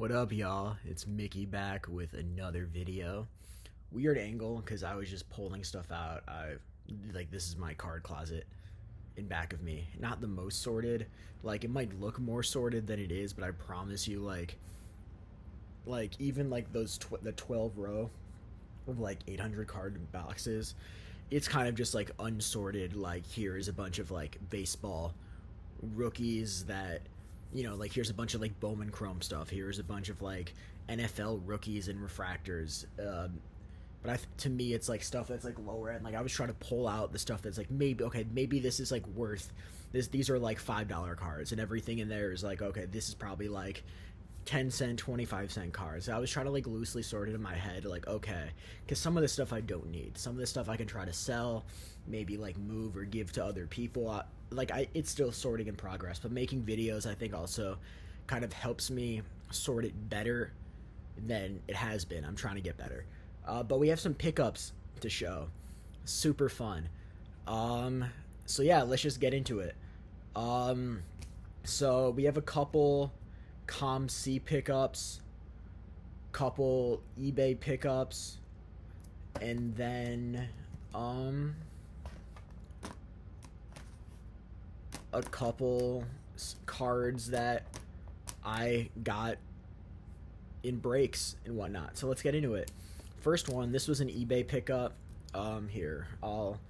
What up, y'all? It's Mickey back with another video. Weird angle because I was just pulling stuff out. This is my card closet in back of me. Not the most sorted. Like it might look more sorted than it is, but I promise you, even like the 12 row of like 800 card boxes, it's kind of just like unsorted. Like here is a bunch of like baseball rookies that like here's a bunch of like Bowman Chrome stuff. Here's a bunch of like NFL rookies and refractors. To me, it's like stuff that's like lower end. Like I was trying to pull out the stuff that's like maybe this is like worth this. These are like $5 cards, and everything in there is like okay, this is probably like 10-cent, 25-cent cards. So I was trying to like loosely sort it in my head, like okay, because some of the stuff I don't need. Some of the stuff I can try to sell, maybe like move or give to other people. It's still sorting in progress, but making videos I think also kind of helps me sort it better than it has been. I'm trying to get better, but we have some pickups to show. Super fun. So yeah, let's just get into it. So we have a couple COMC pickups, couple eBay pickups, and then a couple cards that I got in breaks and whatnot. So let's get into it. First one, this was an eBay pickup. Here, I'll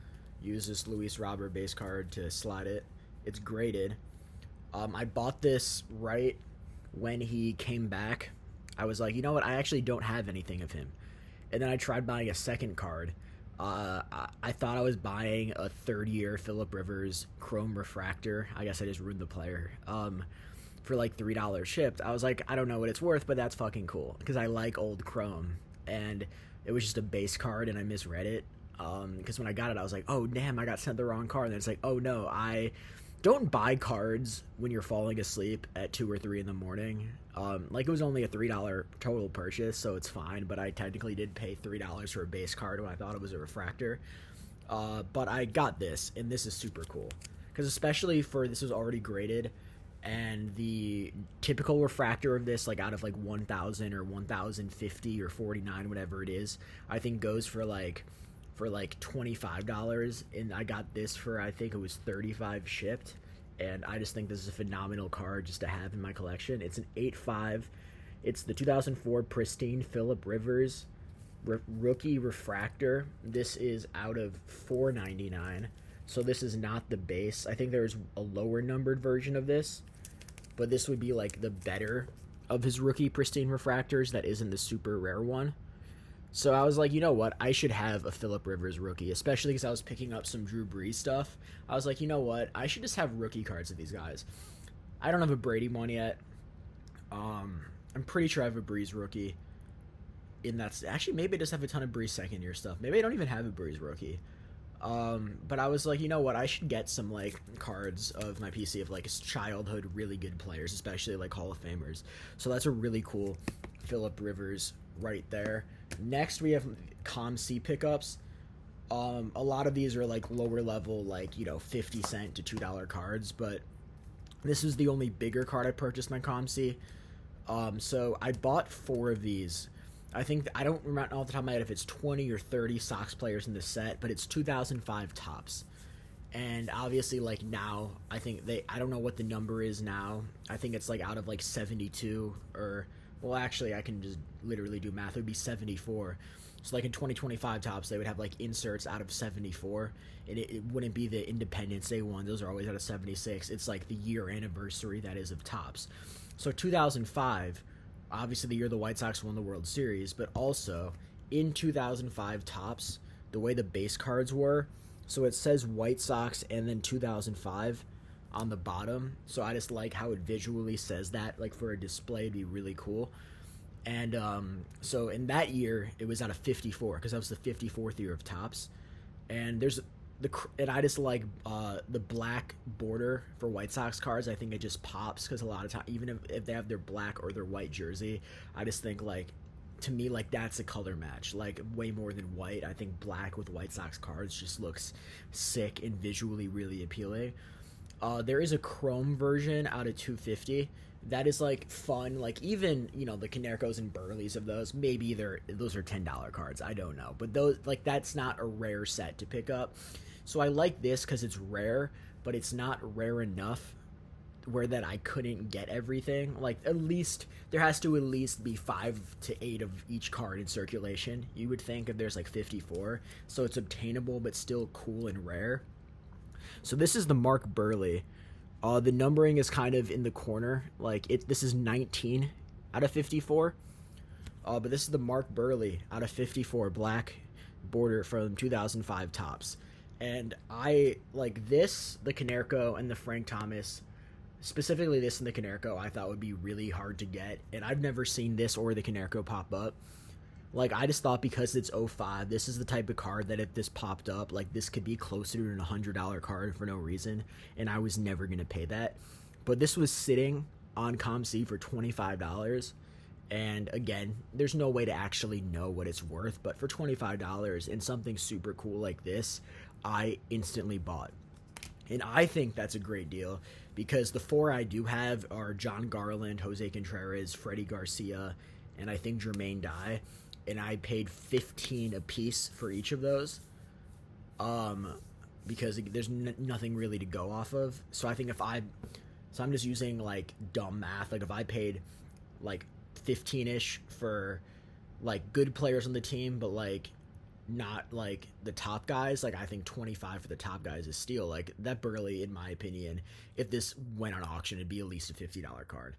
use this Luis Robert base card to slide it. It's graded. I bought this right when he came back. I was like, you know what? I actually don't have anything of him. And then I tried buying a second card. I thought I was buying a third-year Philip Rivers Chrome Refractor. I guess I just ruined the player. For like $3 shipped. I was like, I don't know what it's worth, but that's fucking cool because I like old Chrome. And it was just a base card, and I misread it. Because when I got it, I was like, oh damn, I got sent the wrong card. And it's like, oh no, I don't buy cards when you're falling asleep at 2 or 3 in the morning. Like it was only a $3 total purchase, so it's fine, but I technically did pay $3 for a base card when I thought it was a refractor. But I got this, and this is super cool. Because especially for, this was already graded, and the typical refractor of this, like out of like 1,000 or 1,050 or 49, whatever it is, I think goes for like $25, and I got this for, I think it was $35 shipped. And I just think this is a phenomenal card just to have in my collection. It's an 8.5. It's the 2004 Pristine Philip Rivers Rookie Refractor. This is out of $4.99. So this is not the base. I think there's a lower numbered version of this, but this would be like the better of his rookie Pristine Refractors that isn't the super rare one. So I was like, you know what? I should have a Philip Rivers rookie, especially because I was picking up some Drew Brees stuff. I was like, you know what? I should just have rookie cards of these guys. I don't have a Brady one yet. I'm pretty sure I have a Brees rookie. Actually, maybe I just have a ton of Brees second year stuff. Maybe I don't even have a Brees rookie. But I was like, you know what? I should get some like cards of my PC of like childhood really good players, especially like Hall of Famers. So that's a really cool Philip Rivers right there. Next, we have COMC pickups. A lot of these are like lower level, like 50-cent to $2 cards, but this is the only bigger card I purchased my COMC. So I bought 4 of these. I don't remember off the top of my head if it's 20 or 30 Sox players in the set, but it's 2005 tops. And obviously, like now, I don't know what the number is now. I think it's like out of like 72 or. Well, actually, I can just literally do math. It would be 74. So, like in 2025 tops, they would have like inserts out of 74, and it wouldn't be the Independence Day one. Those are always out of 76. It's like the year anniversary that is of tops. So 2005, obviously the year the White Sox won the World Series, but also in 2005 tops, the way the base cards were, so it says White Sox and then 2005 on the bottom, so I just like how it visually says that. Like for a display, it'd be really cool. And so in that year, it was out of 54 because that was the 54th year of tops. And I just like the black border for White Sox cards. I think it just pops because a lot of time, even if they have their black or their white jersey, I just think like, to me, like that's a color match, like way more than white. I think black with White Sox cards just looks sick and visually really appealing. There is a chrome version out of 250, that is like fun. Like even the Canercos and Burleys of those, maybe those are $10 cards. I don't know, but those like that's not a rare set to pick up. So I like this because it's rare, but it's not rare enough where that I couldn't get everything. Like at least there has to at least be 5 to 8 of each card in circulation. You would think if there's like 54, so it's obtainable but still cool and rare. So this is the Mark Burley. The numbering is kind of in the corner. Like this is 19 out of 54. But this is the Mark Burley out of 54, black border from 2005 Topps. And I like this, the Canerco, and the Frank Thomas. Specifically this and the Canerco I thought would be really hard to get. And I've never seen this or the Canerco pop up. Like, I just thought because it's 05, this is the type of card that if this popped up, like, this could be closer to an $100 card for no reason, and I was never going to pay that. But this was sitting on COMC for $25, and again, there's no way to actually know what it's worth, but for $25 and something super cool like this, I instantly bought. And I think that's a great deal because the 4 I do have are John Garland, Jose Contreras, Freddie Garcia, and I think Jermaine Dye. And I paid $15 a piece for each of those, because there's nothing really to go off of. So I think so I'm just using like dumb math. Like if I paid like 15-ish for like good players on the team, but like not like the top guys, like I think 25 for the top guys is steal. Like that Burley, in my opinion, if this went on auction, it'd be at least a $50 card.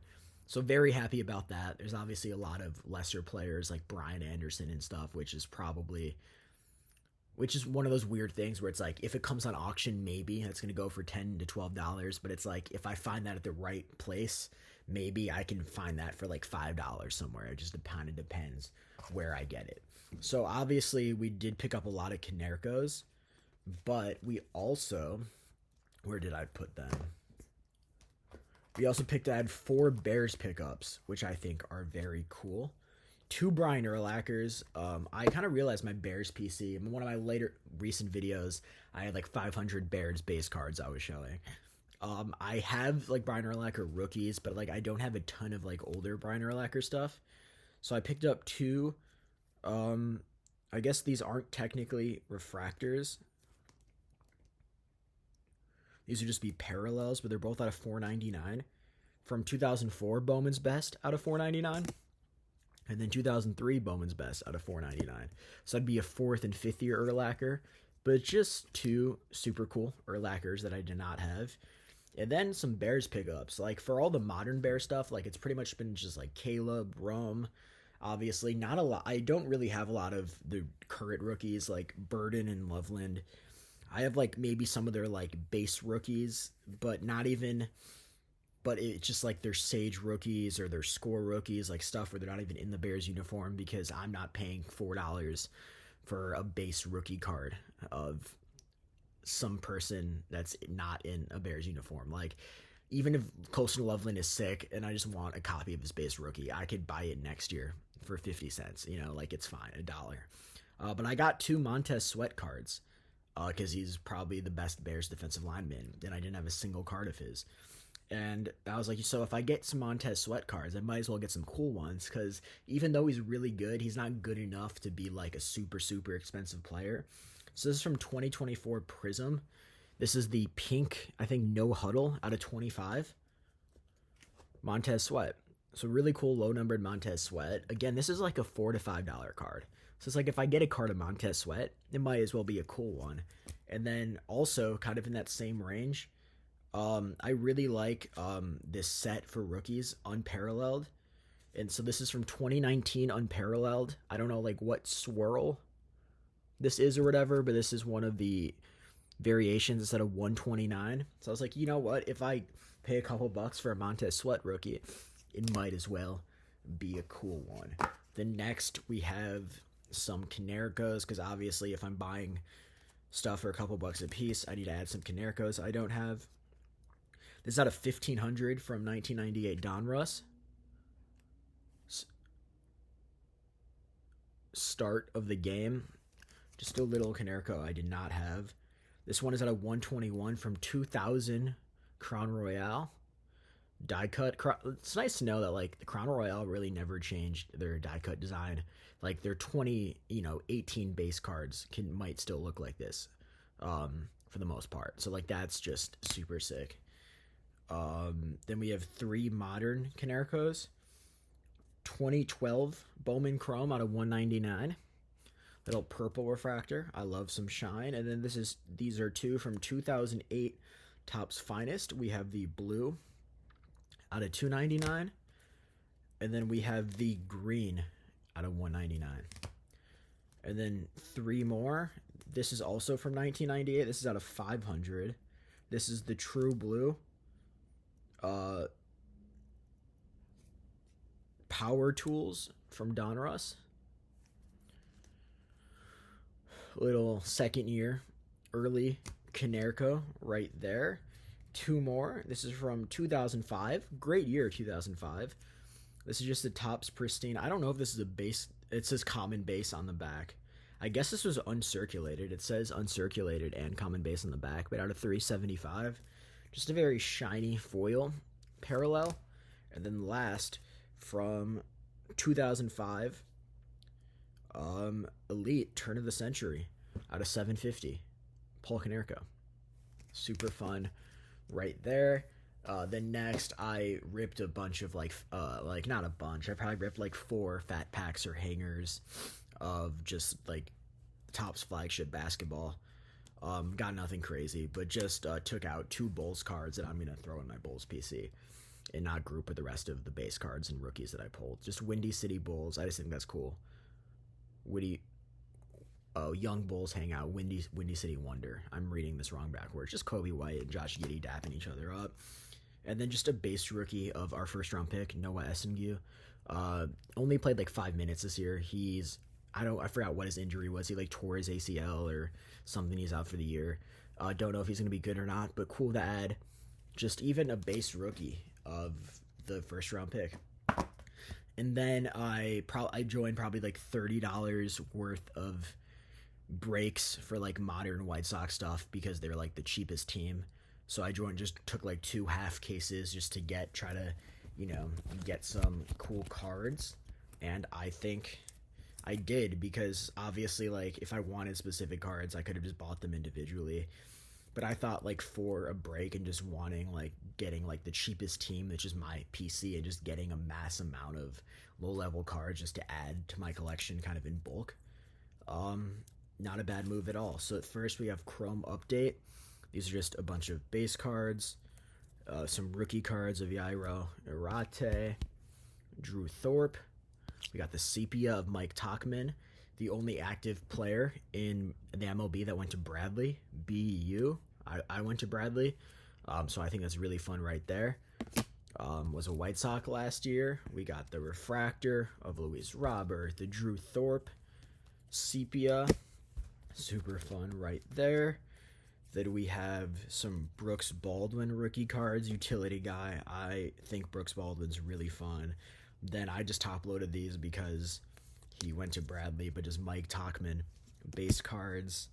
So very happy about that. There's obviously a lot of lesser players like Brian Anderson and stuff, which is one of those weird things where it's like if it comes on auction, maybe it's going to go for $10 to $12, but it's like if I find that at the right place, maybe I can find that for like $5 somewhere. It just kind of depends where I get it. So obviously we did pick up a lot of Canercos, but we also, where did I put them? We also I had 4 Bears pickups, which I think are very cool. 2 Brian Urlachers. I kind of realized my Bears PC, in one of my later recent videos, I had like 500 Bears base cards I was showing. I have like Brian Urlacher rookies, but like I don't have a ton of like older Brian Urlacher stuff. So I picked up 2. I guess these aren't technically refractors. These would just be parallels, but they're both out of $4.99. From 2004, Bowman's Best out of $4.99. And then 2003, Bowman's Best out of $4.99. So that'd be a 4th and 5th year Urlacher. But it's just 2 super cool Urlachers that I did not have. And then some Bears pickups. Like for all the modern Bear stuff, like it's pretty much been just like Caleb, Rome. Obviously, not a lot. I don't really have a lot of the current rookies like Burden and Loveland. I have like maybe some of their like base rookies, but not even, but it's just like their Sage rookies or their Score rookies, like stuff where they're not even in the Bears uniform because I'm not paying $4 for a base rookie card of some person that's not in a Bears uniform. Like even if Colston Loveland is sick and I just want a copy of his base rookie, I could buy it next year for 50 cents, like it's fine, $1. But I got 2 Montez Sweat cards. Because he's probably the best Bears defensive lineman, and I didn't have a single card of his. And I was like, so if I get some Montez Sweat cards, I might as well get some cool ones, because even though he's really good, he's not good enough to be like a super, super expensive player. So this is from 2024 Prism. This is the pink, I think, no huddle out of 25. Montez Sweat. So really cool low-numbered Montez Sweat. Again, this is like a $4 to $5 card. So it's like if I get a card of Montez Sweat, it might as well be a cool one. And then also kind of in that same range, I really like this set for rookies, Unparalleled. And so this is from 2019 Unparalleled. I don't know like what swirl this is or whatever, but this is one of the variations instead of 129. So I was like, you know what? If I pay a couple bucks for a Montez Sweat rookie, it might as well be a cool one. Then next we have some Canercos, because obviously if I'm buying stuff for a couple bucks a piece, I need to add some Canercos I don't have. This is out of 1500 from 1998 Donruss. Start of the game. Just a little Canerco I did not have. This one is out of 121 from 2000 Crown Royale. die cut. It's nice to know that like the Crown Royale really never changed their die cut design. Like their 18 base cards might still look like this, for the most part. So like that's just super sick. Then we have 3 modern Canercos. 2012 Bowman Chrome out of 199. Little purple refractor. I love some shine. And then these are 2 from 2008 Topps Finest. We have the blue out of 299, and then we have the green out of 199. And then 3 more. This is also from 1998. This is out of 500. This is the true blue. Power Tools from Donruss. Little second year early Canerco right there. 2 more. This is from 2005. Great year, 2005. This is just a Topps Pristine. I don't know if this is a base. It says common base on the back. I guess this was uncirculated. It says uncirculated and common base on the back, but out of 375. Just a very shiny foil parallel. And then last, from 2005, Elite Turn of the Century out of 750. Paul Canerco. Super fun right there. Then next, I ripped a bunch of like not a bunch. I probably ripped like 4 fat packs or hangers of just like Topps flagship basketball. Got nothing crazy, but just took out 2 Bulls cards that I'm gonna throw in my Bulls PC and not group with the rest of the base cards and rookies that I pulled. Just Windy City Bulls. I just think that's cool. Young Bulls hang out. Windy City Wonder. I'm reading this wrong backwards. Just Kobe White and Josh Giddey dapping each other up. And then just a base rookie of our first round pick, Noah Essengue. Only played like 5 minutes this year. I forgot what his injury was. He like tore his ACL or something. He's out for the year. Don't know if he's going to be good or not, but cool to add just even a base rookie of the first round pick. And then I joined probably like $30 worth of breaks for like modern White Sox stuff because they're like the cheapest team. So I took like 2 half cases just to try to get some cool cards. And I think I did, because obviously like if I wanted specific cards, I could have just bought them individually. But I thought like for a break and just wanting like getting like the cheapest team, which is my PC, and just getting a mass amount of low level cards just to add to my collection kind of in bulk. Not a bad move at all. So at first we have Chrome Update. These are just a bunch of base cards. Some rookie cards of Yairo Arate, Drew Thorpe. We got the Sepia of Mike Tauchman, the only active player in the MLB that went to Bradley, BU. I went to Bradley, so I think that's really fun right there. Was a White Sox last year. We got the Refractor of Luis Robert, the Drew Thorpe, Sepia. Super fun right there. Then we have some Brooks Baldwin rookie cards, utility guy. I think Brooks Baldwin's really fun. Then I just top loaded these because he went to Bradley, but just Mike Tauchman base cards,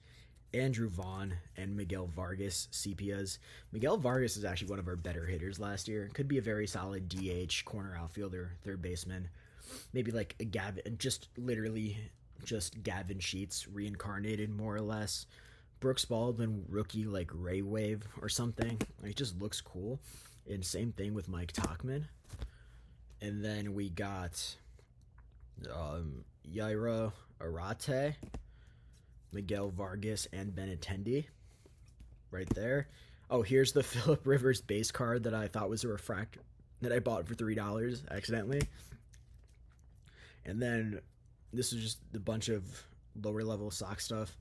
Andrew Vaughn, and Miguel Vargas sepias. Miguel Vargas is actually one of our better hitters last year. Could be a very solid DH, corner outfielder, third baseman. Maybe like a Gavin, just Gavin Sheets reincarnated more or less. Brooks Baldwin rookie like Ray Wave or something. Like, it just looks cool. And same thing with Mike Tauchman. And then we got Yairo Arate, Miguel Vargas, and Benintendi right there. Oh, here's the Phillip Rivers base card that I thought was a refractor that I bought for $3 accidentally. And then this is just a bunch of lower level Sox stuff,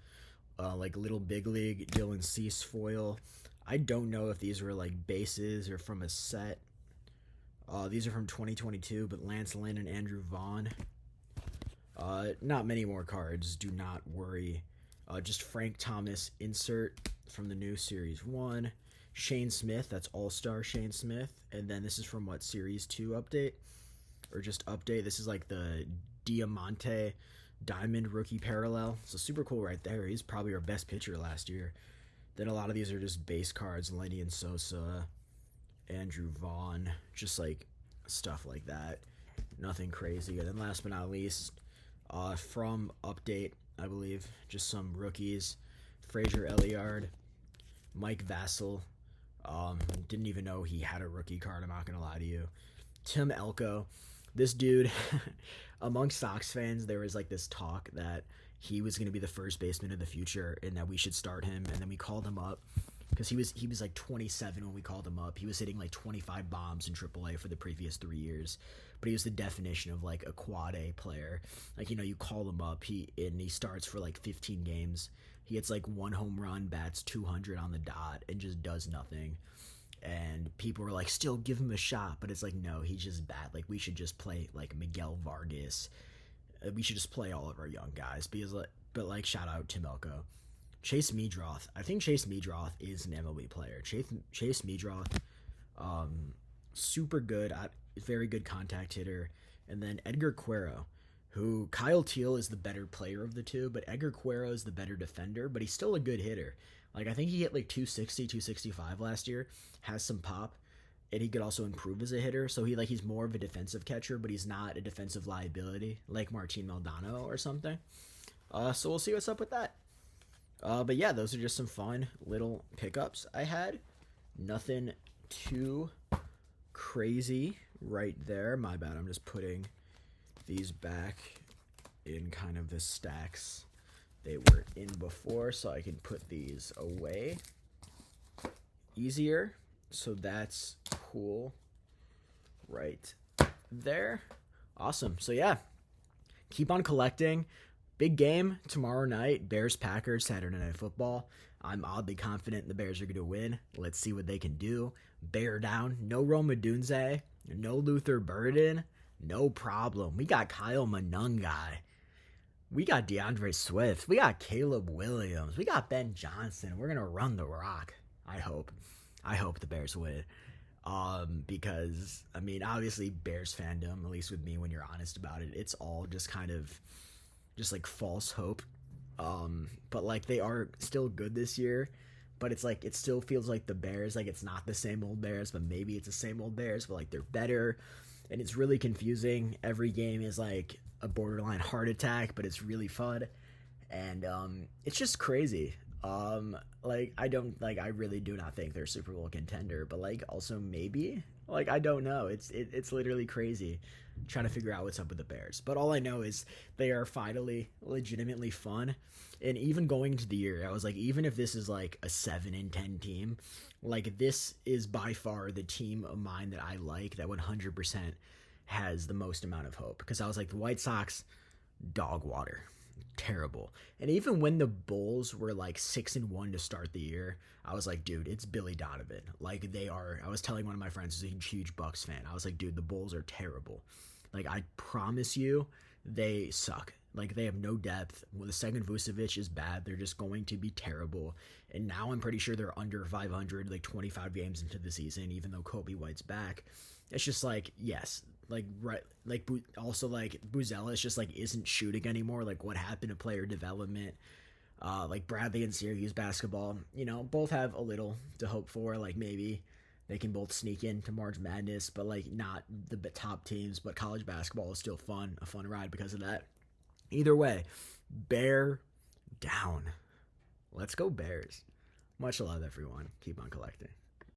like Little Big League, Dylan Cease foil. I don't know if these were like bases or from a set. These are from 2022, but Lance Lynn and Andrew Vaughn. Not many more cards, do not worry. Just Frank Thomas insert from the new Series 1. Shane Smith, that's All-Star Shane Smith. And then this is from what, Series 2 update? Or just update. This is like the Diamante Diamond rookie parallel. So super cool right there. He's probably our best pitcher last year. Then a lot of these are just base cards. Lenny and Sosa. Andrew Vaughn, just like stuff like that. Nothing crazy. And then last but not least, from Update, I believe, just some rookies. Fraser Elliard, Mike Vassell. Didn't even know he had a rookie card, I'm not going to lie to you. Tim Elko. This dude, among Sox fans, there was like this talk that he was going to be the first baseman of the future and that we should start him. And then we called him up because he was like 27 when we called him up. He was hitting like 25 bombs in AAA for the previous 3 years. But he was the definition of like a quad A player. Like, you call him up, he starts for like 15 games. He hits like 1 home run, bats 200 on the dot, and just does nothing. And people were like, still give him a shot. But it's like, no, he's just bad. Like, we should just play like Miguel Vargas. We should just play all of our young guys. But shout out Tim Elko. Chase Meadroth. I think Chase Meadroth is an MLB player. Chase Meadroth, super good, very good contact hitter. And then Edgar Cuero, who Kyle Teal is the better player of the two, but Edgar Cuero is the better defender, but he's still a good hitter. Like, I think he hit like 260, 265 last year, has some pop, and he could also improve as a hitter. So he's more of a defensive catcher, but he's not a defensive liability like Martin Maldonado or something. So we'll see what's up with that. But yeah, those are just some fun little pickups I had. Nothing too crazy right there. My bad. I'm just putting these back in kind of the stacks they were in before so I can put these away easier. So that's cool right there. Awesome. So yeah, keep on collecting. Big game tomorrow night, Bears-Packers, Saturday Night Football. I'm oddly confident the Bears are going to win. Let's see what they can do. Bear down. No Rome Odunze. No Luther Burden. No problem. We got Kyle Monungai. We got DeAndre Swift. We got Caleb Williams. We got Ben Johnson. We're going to run the rock. I hope the Bears win. Because, I mean, obviously Bears fandom, at least with me when you're honest about it, it's all just kind of just like false hope. But like they are still good this year, but it's like it still feels like the Bears, like it's not the same old Bears, but maybe it's the same old Bears, but like they're better. And it's really confusing. Every game is like a borderline heart attack, but it's really fun. And it's just crazy. I really do not think they're a Super Bowl contender, but like also maybe, like I don't know. It's literally crazy trying to figure out what's up with the Bears. But all I know is they are finally legitimately fun. And even going into the year, I was like, even if this is like a 7-10 team, like this is by far the team of mine that I like that 100% has the most amount of hope. Because I was like, the White Sox, dog water. Terrible. And even when the Bulls were like 6-1 to start the year, I was like, dude, it's Billy Donovan. Like they are. I was telling one of my friends who's a huge Bucks fan. I was like, dude, the Bulls are terrible. Like I promise you, they suck. Like they have no depth. Well, the second Vucevic is bad. They're just going to be terrible. And now I'm pretty sure they're under 500, like 25 games into the season, even though Kobe White's back. It's just like, yes, like right, like also like Buzella is just like isn't shooting anymore. Like what happened to player development? Like Bradley and Syracuse basketball, both have a little to hope for. Like maybe they can both sneak into March Madness, but like not the top teams. But college basketball is still fun, a fun ride because of that. Either way, bear down. Let's go Bears. Much love, everyone. Keep on collecting.